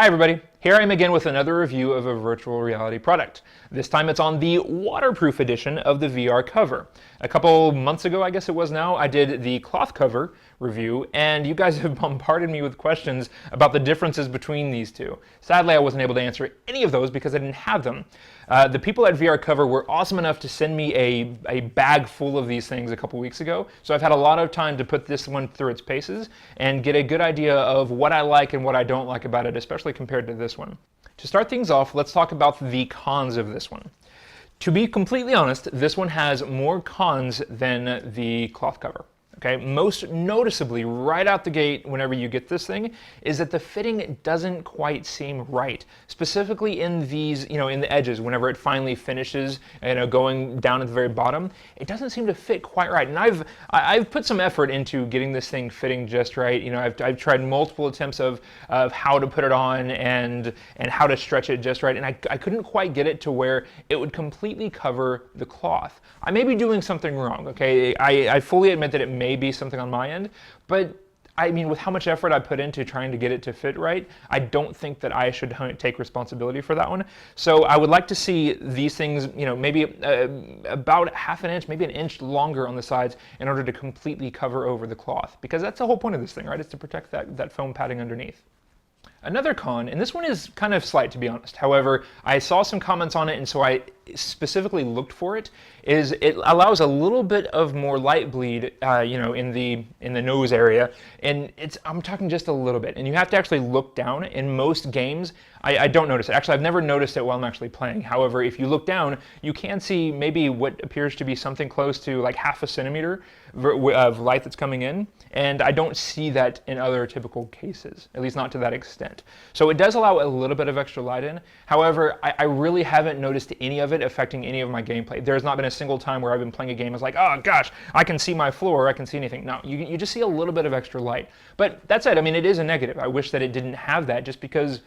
Hi everybody, here I am again with another review of a virtual reality product. This time it's on the waterproof edition of the VRCover. A couple months ago, I guess it was now, I did the cloth cover review, and you guys have bombarded me with questions about the differences between these two. Sadly, I wasn't able to answer any of those because I didn't have them. The people at VRCover were awesome enough to send me a bag full of these things a couple weeks ago, so I've had a lot of time to put this one through its paces and get a good idea of what I like and what I don't like about it, especially compared to this one. To start things off, let's talk about the cons of this one. To be completely honest, this one has more cons than the cloth cover. Okay, most noticeably, right out the gate, whenever you get this thing, is that the fitting doesn't quite seem right. Specifically in these, in the edges, whenever it finally finishes, going down at the very bottom, it doesn't seem to fit quite right. And I've put some effort into getting this thing fitting just right. I've tried multiple attempts of how to put it on and how to stretch it just right, and I couldn't quite get it to where it would completely cover the cloth. I may be doing something wrong. Okay, I fully admit that it may be something on my end, but I mean, with how much effort I put into trying to get it to fit right, I don't think that I should take responsibility for that one. So I would like to see these things, maybe about half an inch, maybe an inch longer on the sides in order to completely cover over the cloth, because that's the whole point of this thing, right? It's to protect that foam padding underneath. Another con, and this one is kind of slight to be honest, however, I saw some comments on it and so I specifically looked for it, is it allows a little bit of more light bleed, in the nose area, and I'm talking just a little bit, and you have to actually look down. In most games, I don't notice it. Actually, I've never noticed it while I'm actually playing. However, if you look down, you can see maybe what appears to be something close to like half a centimeter of light that's coming in, and I don't see that in other typical cases, at least not to that extent. So it does allow a little bit of extra light in. However, I really haven't noticed any of it affecting any of my gameplay. There's not been a single time where I've been playing a game, it's like, oh gosh, I can see my floor, I can see anything. No, you just see a little bit of extra light. But that's it. I mean, it is a negative. I wish that it didn't have that, just because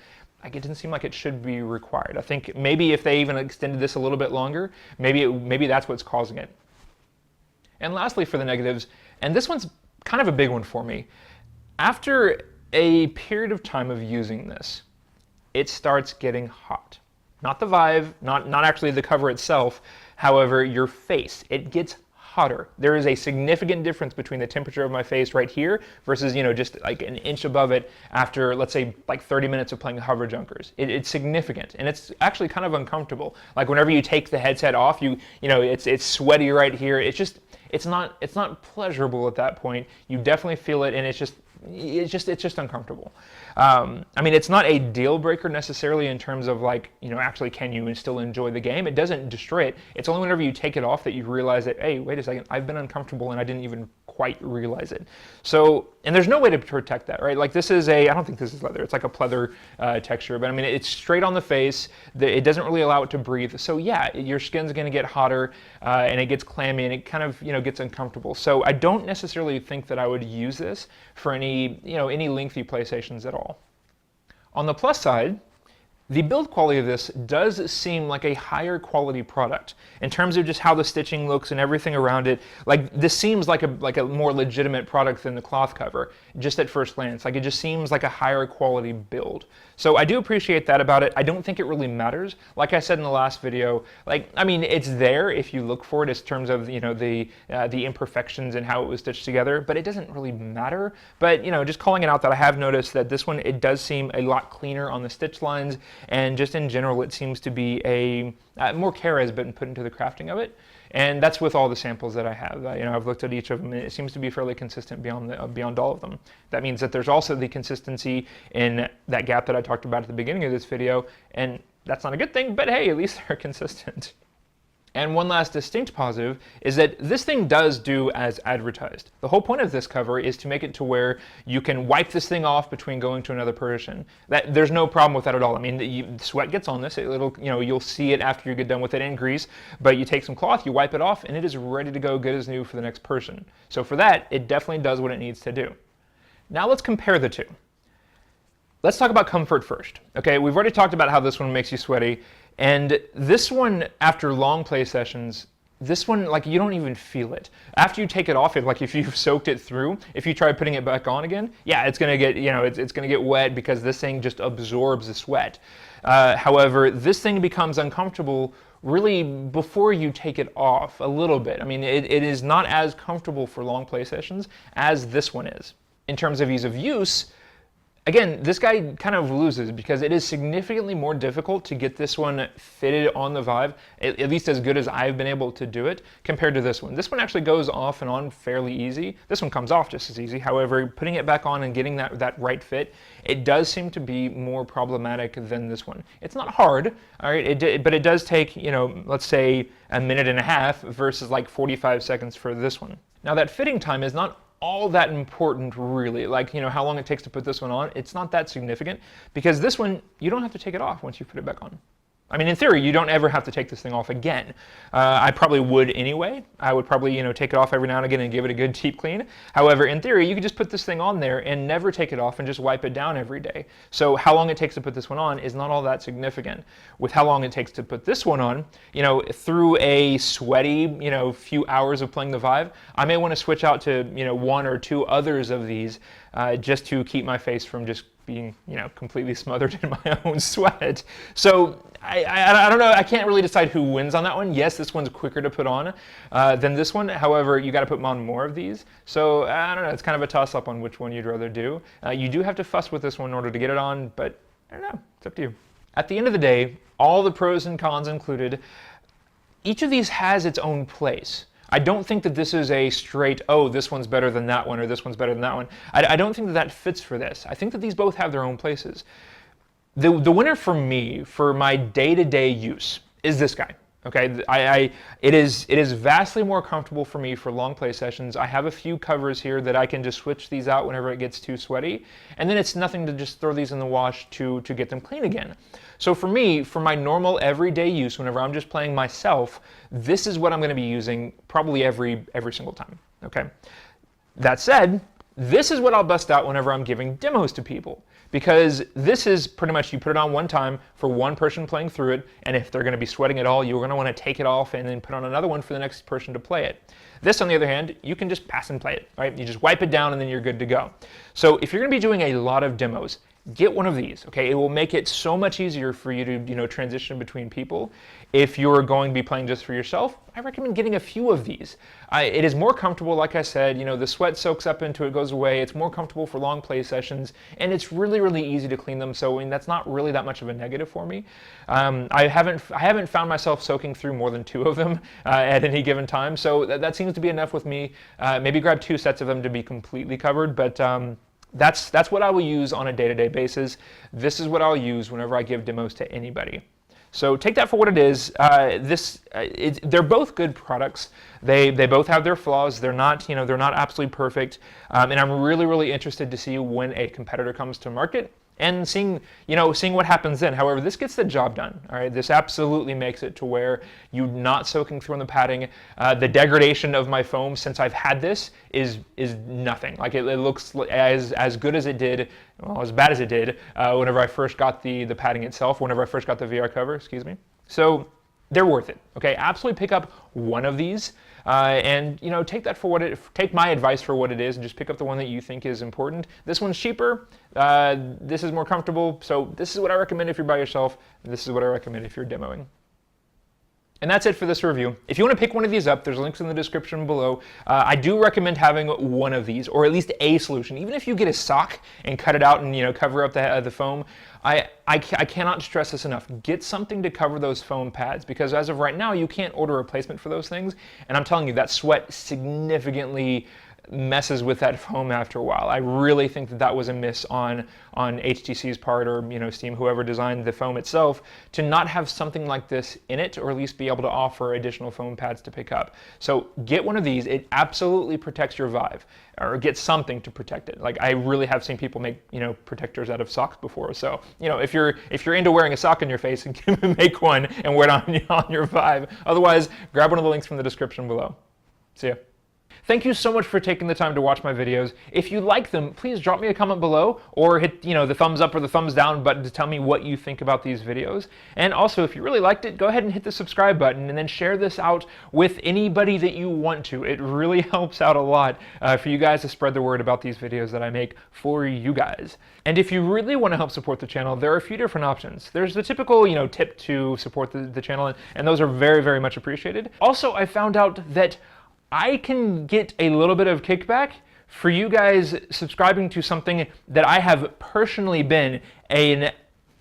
it didn't seem like it should be required. I think maybe if they even extended this a little bit longer, maybe that's what's causing it. And lastly, for the negatives, and this one's kind of a big one for me, after a period of time of using this, it starts getting hot. Not the Vive, not actually the cover itself, however, your face, it gets hotter. There is a significant difference between the temperature of my face right here versus, just like an inch above it after, let's say, like 30 minutes of playing Hover Junkers. It's significant, and it's actually kind of uncomfortable. Like whenever you take the headset off, it's sweaty right here. It's not pleasurable at that point. You definitely feel it, and it's just uncomfortable. I mean, it's not a deal breaker necessarily in terms of like, actually can you still enjoy the game? It doesn't destroy it. It's only whenever you take it off that you realize that, hey, wait a second, I've been uncomfortable and I didn't even quite realize it. So, and there's no way to protect that, right? Like this is I don't think this is leather, it's like a pleather texture, but I mean, it's straight on the face, it doesn't really allow it to breathe. So yeah, your skin's gonna get hotter and it gets clammy and it kind of, gets uncomfortable. So I don't necessarily think that I would use this for any lengthy play sessions at all. On the plus side, the build quality of this does seem like a higher quality product in terms of just how the stitching looks and everything around it. Like this seems like a more legitimate product than the cloth cover, just at first glance. Like it just seems like a higher quality build. So I do appreciate that about it. I don't think it really matters. Like I said in the last video, I mean, it's there if you look for it in terms of the imperfections and how it was stitched together, but it doesn't really matter. But just calling it out that I have noticed that this one, it does seem a lot cleaner on the stitch lines. And just in general, it seems to be more care has been put into the crafting of it, and that's with all the samples that I have. I've looked at each of them, and it seems to be fairly consistent beyond all of them. That means that there's also the consistency in that gap that I talked about at the beginning of this video, and that's not a good thing, but hey, at least they're consistent. And one last distinct positive is that this thing does do as advertised. The whole point of this cover is to make it to where you can wipe this thing off between going to another person. There's no problem with that at all. I mean, the sweat gets on this. You'll see it after you get done with it in grease, but you take some cloth, you wipe it off, and it is ready to go good as new for the next person. So for that, it definitely does what it needs to do. Now let's compare the two. Let's talk about comfort first. Okay, we've already talked about how this one makes you sweaty, and this one, after long play sessions, This one, like, you don't even feel it. After you take it off, like if you've soaked it through, if you try putting it back on again, yeah, it's gonna get, it's gonna get wet because this thing just absorbs the sweat. However, this thing becomes uncomfortable really before you take it off a little bit. I mean, it is not as comfortable for long play sessions as this one is. In terms of ease of use, again, this guy kind of loses because it is significantly more difficult to get this one fitted on the Vive, at least as good as I've been able to do it, compared to this one. This one actually goes off and on fairly easy. This one comes off just as easy. However, putting it back on and getting that right fit, it does seem to be more problematic than this one. It's not hard, all right, but it does take, let's say a minute and a half versus like 45 seconds for this one. Now that fitting time is not all that important really, like how long it takes to put this one on, it's not that significant because this one you don't have to take it off once you put it back on. I mean, in theory, you don't ever have to take this thing off again. I probably would anyway. I would probably, take it off every now and again and give it a good deep clean. However, in theory, you could just put this thing on there and never take it off and just wipe it down every day. So how long it takes to put this one on is not all that significant. With how long it takes to put this one on, through a sweaty, few hours of playing the Vive, I may want to switch out to, one or two others of these just to keep my face from just being, completely smothered in my own sweat. So I don't know, I can't really decide who wins on that one. Yes, this one's quicker to put on than this one. However, you got to put on more of these. So I don't know, it's kind of a toss-up on which one you'd rather do. You do have to fuss with this one in order to get it on, but I don't know, it's up to you. At the end of the day, all the pros and cons included, each of these has its own place. I don't think that this is a straight, oh, this one's better than that one, or this one's better than that one. I don't think that fits for this. I think that these both have their own places. The winner for me, for my day-to-day use, is this guy. Okay, it is vastly more comfortable for me for long play sessions. I have a few covers here that I can just switch these out whenever it gets too sweaty, and then it's nothing to just throw these in the wash to get them clean again. So for me, for my normal everyday use, whenever I'm just playing myself, this is what I'm going to be using probably every single time. Okay, that said, this is what I'll bust out whenever I'm giving demos to people. Because this is pretty much, you put it on one time for one person playing through it, and if they're going to be sweating at all, you're going to want to take it off and then put on another one for the next person to play it. This, on the other hand, you can just pass and play it, right? You just wipe it down and then you're good to go. So if you're going to be doing a lot of demos, get one of these, okay? It will make it so much easier for you to, transition between people. If you're going to be playing just for yourself, I recommend getting a few of these. It is more comfortable, like I said, the sweat soaks up into it, goes away. It's more comfortable for long play sessions, and it's really, really easy to clean them. So, that's not really that much of a negative for me. I haven't found myself soaking through more than 2 of them at any given time. So that seems to be enough with me. Maybe grab 2 sets of them to be completely covered, but that's what I will use on a day-to-day basis. This is what I'll use whenever I give demos to anybody. So take that for what it is. They're both good products. They both have their flaws. They're not absolutely perfect. And I'm really, really interested to see when a competitor comes to market and seeing what happens then. However, this gets the job done. All right, this absolutely makes it to where you're not soaking through on the padding. The degradation of my foam since I've had this is nothing. Like it looks as good as it did, well, as bad as it did whenever I first got the padding itself. Whenever I first got the VRCover, excuse me. So they're worth it. Okay, absolutely pick up one of these. And take that for take my advice for what it is, and just pick up the one that you think is important. This one's cheaper. This is more comfortable. So this is what I recommend if you're by yourself. And this is what I recommend if you're demoing. And that's it for this review. If you want to pick one of these up, there's links in the description below. I do recommend having one of these, or at least a solution. Even if you get a sock and cut it out and cover up the foam, I cannot stress this enough. Get something to cover those foam pads, because as of right now, you can't order a replacement for those things. And I'm telling you, that sweat significantly messes with that foam after a while. I really think that was a miss on HTC's part, or Steam, whoever designed the foam itself, to not have something like this in it, or at least be able to offer additional foam pads to pick up. So get one of these. It absolutely protects your Vive, or get something to protect it. Like I really have seen people make protectors out of socks before. So if you're into wearing a sock in your face, make one and wear it on your Vive. Otherwise, grab one of the links from the description below. See ya. Thank you so much for taking the time to watch my videos. If you like them, please drop me a comment below or hit the thumbs up or the thumbs down button to tell me what you think about these videos. And also, if you really liked it, go ahead and hit the subscribe button and then share this out with anybody that you want to. It really helps out a lot for you guys to spread the word about these videos that I make for you guys. And if you really want to help support the channel, there are a few different options. There's the typical, tip to support the channel, and those are very, very much appreciated. Also, I found out that I can get a little bit of kickback for you guys subscribing to something that I have personally been an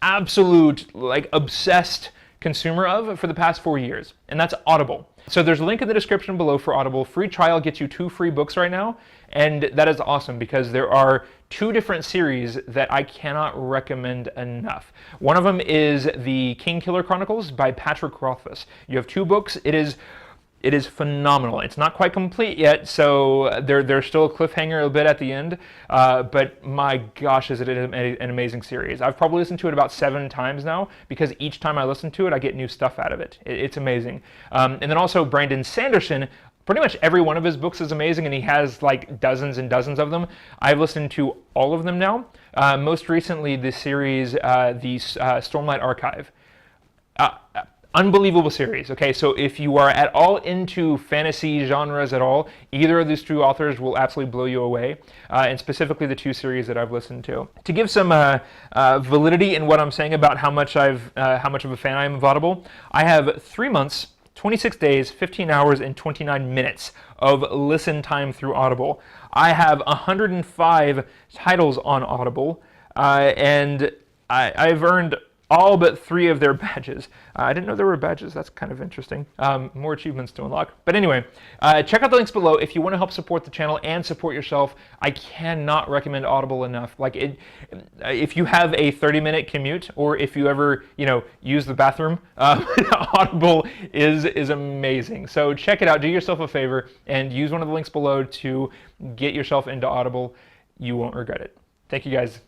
absolute, obsessed consumer of for the past 4 years, and that's Audible. So there's a link in the description below for Audible. Free trial gets you 2 free books right now, and that is awesome because there are 2 different series that I cannot recommend enough. One of them is the Kingkiller Chronicles by Patrick Rothfuss. You have 2 books. It is phenomenal. It's not quite complete yet, so there's still a cliffhanger a bit at the end, but my gosh, is it an amazing series. I've probably listened to it about 7 times now, because each time I listen to it, I get new stuff out of it. It's amazing. And then also Brandon Sanderson, pretty much every one of his books is amazing, and he has dozens and dozens of them. I've listened to all of them now. Most recently, the series, the Stormlight Archive. Unbelievable series. Okay, so if you are at all into fantasy genres at all, either of these 2 authors will absolutely blow you away, and specifically the 2 series that I've listened to. To give some validity in what I'm saying about how much of a fan I am of Audible, I have 3 months, 26 days, 15 hours, and 29 minutes of listen time through Audible. I have 105 titles on Audible, and I've earned all but 3 of their badges. I didn't know there were badges. That's kind of interesting. More achievements to unlock. But anyway, check out the links below if you want to help support the channel and support yourself. I cannot recommend Audible enough. If you have a 30-minute commute, or if you ever, use the bathroom, Audible is amazing. So check it out. Do yourself a favor and use one of the links below to get yourself into Audible. You won't regret it. Thank you, guys.